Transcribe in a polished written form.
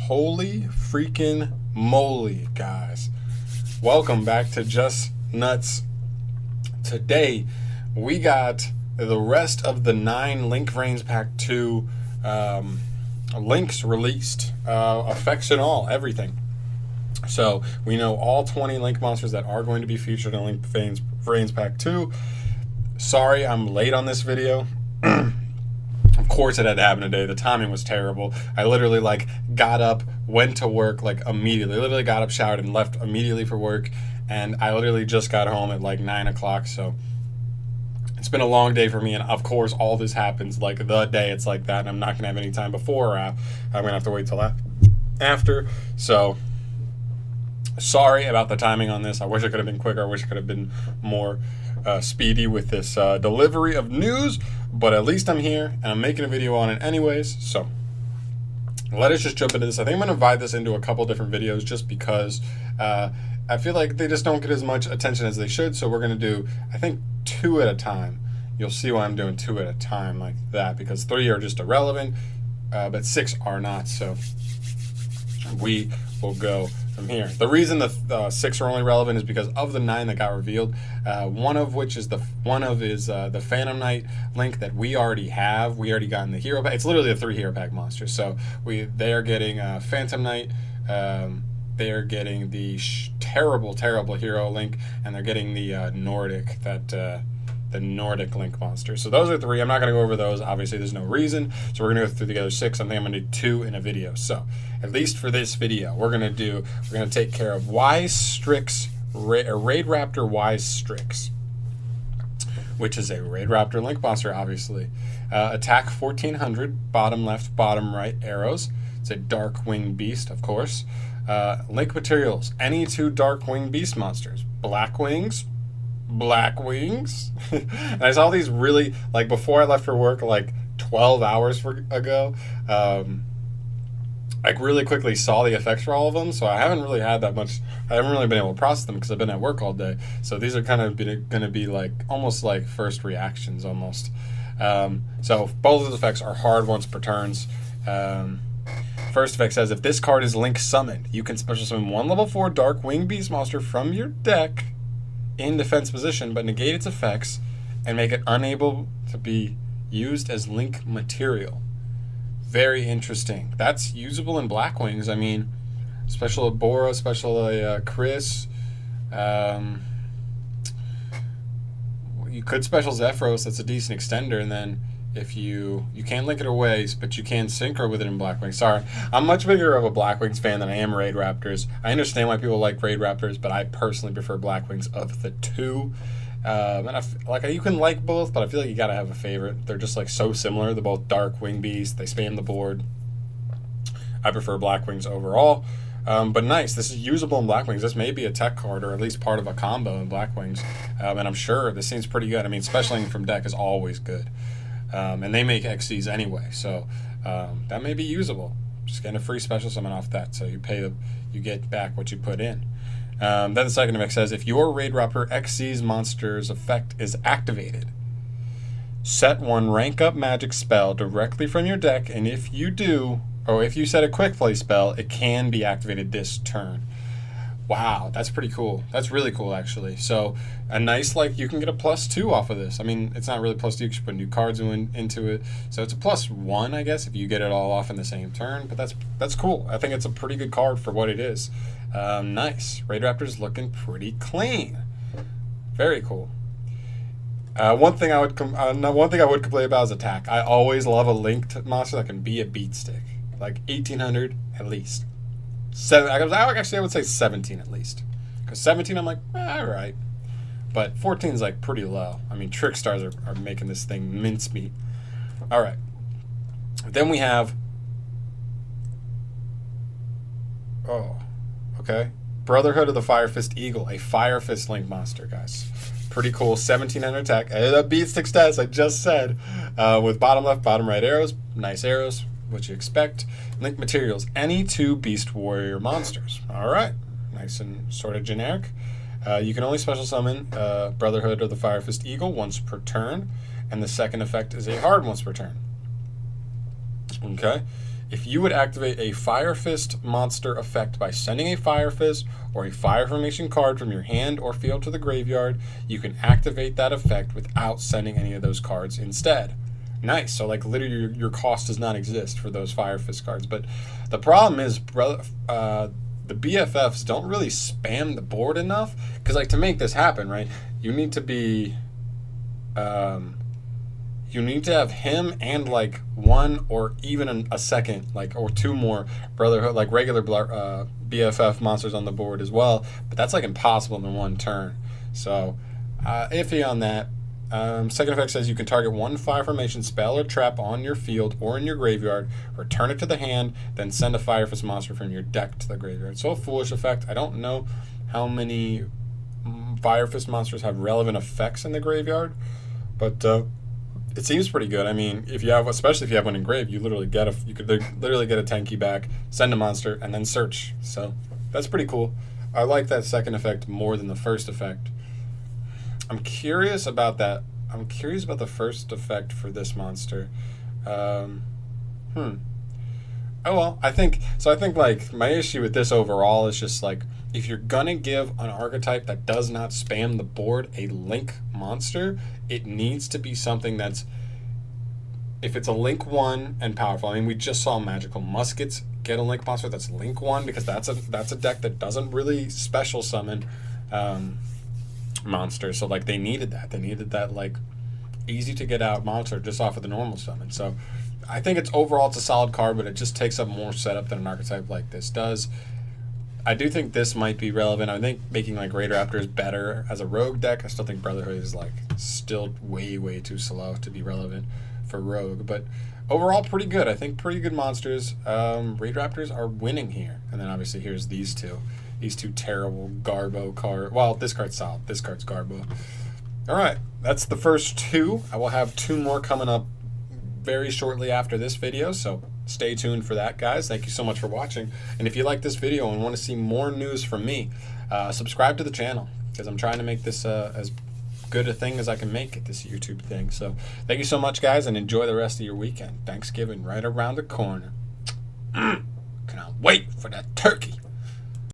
Holy freaking moly, guys. Welcome back to Just Nuts. Today, we got the rest of the 9 Link VRAINS Pack 2 links released. Effects and all, everything. So, we know all 20 Link monsters that are going to be featured in Link VRAINS Pack 2. Sorry, I'm late on this video. Of course it had to happen today. The timing was terrible. I literally got up, went to work immediately. Literally got up, showered, and left immediately for work. And I literally just got home at 9 o'clock. So it's been a long day for me. And of course all this happens the day it's like that. And I'm not going to have any time before or after. I'm going to have to wait till after. So sorry about the timing on this. I wish it could have been quicker. I wish it could have been more speedy with this delivery of news, but at least I'm here and I'm making a video on it anyways. So let us just jump into this. I think I'm going to divide this into a couple different videos just because I feel like they just don't get as much attention as they should. So we're going to do, I think, 2 at a time. You'll see why I'm doing 2 at a time like that, because 3 are just irrelevant, but 6 are not. So we will go from here. The reason the 6 are only relevant is because of the 9 that got revealed. One of which is the Phantom Knight Link that we already have. We already got in the hero pack. It's literally a 3 hero pack monster. So they are getting Phantom Knight. They are getting the terrible hero Link, and they're getting the Nordic the Nordic Link monster. So those are 3. I'm not going to go over those. Obviously, there's no reason. So we're going to go through the other 6. I think I'm going to do 2 in a video. So at least for this video, we're going to take care of Wise Strix, RAIDRAPTOR Wise Strix, which is a RAIDRAPTOR Link monster, obviously. Attack 1400, bottom left, bottom right arrows. It's a dark winged beast, of course. Link materials, any 2 dark winged beast monsters. Black wings. And I saw these really, before I left for work 12 hours ago. I really quickly saw the effects for all of them, so I haven't really had that much. I haven't really been able to process them because I've been at work all day. So these are kind of going to be almost like first reactions almost. So both of the effects are hard once per turns. First effect says, if this card is Link summoned, you can special summon 1 level 4 dark winged beast monster from your deck in defense position, but negate its effects and make it unable to be used as Link material. Very interesting. That's usable in Black Wings. I mean, special Bora, special Chris. You could special Zephyros. That's a decent extender. And then if you can't link it away, but you can synchro with it in Black Wings. Sorry, I'm much bigger of a Black Wings fan than I am RAIDRAPTORs. I understand why people like RAIDRAPTORs, but I personally prefer Black Wings of the 2. And you can like both, but I feel like you gotta have a favorite. They're just so similar. They're both dark wing beasts. They spam the board. I prefer Black Wings overall. But nice. This is usable in Black Wings. This may be a tech card or at least part of a combo in Black Wings. And I'm sure this seems pretty good. I mean, specialing from deck is always good. And they make XCs anyway, so that may be usable. Just getting a free special summon off that, so you get back what you put in. Then the second effect says, if your RAIDRAPTOR XC's monster's effect is activated, set 1 rank up magic spell directly from your deck, and if you do, or if you set a quick play spell, it can be activated this turn. Wow, that's pretty cool. That's really cool, actually. So a nice, you can get a +2 off of this. I mean, it's not really +2 because you put new cards into it. So it's a +1, I guess, if you get it all off in the same turn. But that's cool. I think it's a pretty good card for what it is. Nice. RAIDRAPTOR's looking pretty clean. Very cool. One thing I would complain about is attack. I always love a linked monster that can be a beat stick. 1800 at least. Actually, I would say 17 at least. Because 17, I'm all right. But 14 is pretty low. I mean, Trick Stars are making this thing mincemeat. All right. Then we have... Oh, okay. Brotherhood of the Fire Fist Eagle, a Fire Fist Link monster, guys. Pretty cool. 1700 attack. That beat stick stats I just said. With bottom left, bottom right arrows. Nice arrows. What you expect. Link materials, any 2 beast warrior monsters. All right, nice and sort of generic. You can only special summon Brotherhood of the Fire Fist Eagle once per turn, and the second effect is a hard once per turn. Okay, if you would activate a Fire Fist monster effect by sending a Fire Fist or a Fire Formation card from your hand or field to the graveyard, you can activate that effect without sending any of those cards instead. Nice. So like literally your cost does not exist for those Fire Fist cards. But the problem is, the BFFs don't really spam the board enough, because like to make this happen, right, you need to be you need to have him and like one or even a second, like, or two more Brotherhood, like regular BFF monsters on the board as well, but that's like impossible in one turn. So iffy on that. Second effect says you can target one Fire Formation spell or trap on your field or in your graveyard, return it to the hand, then send a Fire Fist monster from your deck to the graveyard. So a foolish effect. I don't know how many Fire Fist monsters have relevant effects in the graveyard, but it seems pretty good. I mean, if you have, especially if you have one engraved, you literally get you could literally get a 10 key back, send a monster, and then search. So that's pretty cool. I like that second effect more than the first effect. I'm curious about that. I'm curious about the first effect for this monster. Oh well, I think like my issue with this overall is just like, if you're gonna give an archetype that does not spam the board a link monster, it needs to be something that's, if it's a link 1 and powerful. I mean, we just saw Magical Muskets get a link monster that's link 1, because that's a deck that doesn't really special summon monster. So like they needed that like easy to get out monster just off of the normal summon. So I think it's a solid card, but it just takes up more setup than an archetype like this does. I do think this might be relevant. I think making like RAIDRAPTORs better as a rogue deck. I still think Brotherhood is like still way too slow to be relevant for rogue, but overall pretty good. I think pretty good monsters. RAIDRAPTORs are winning here. And then obviously here's these two terrible Garbo card. Well, this card's solid. This card's Garbo. All right, that's the first two. I will have two more coming up very shortly after this video, so stay tuned for that, guys. Thank you so much for watching. And if you like this video and want to see more news from me, subscribe to the channel, because I'm trying to make this as good a thing as I can make it, this YouTube thing. So thank you so much, guys, and enjoy the rest of your weekend. Thanksgiving right around the corner. Cannot wait for that turkey.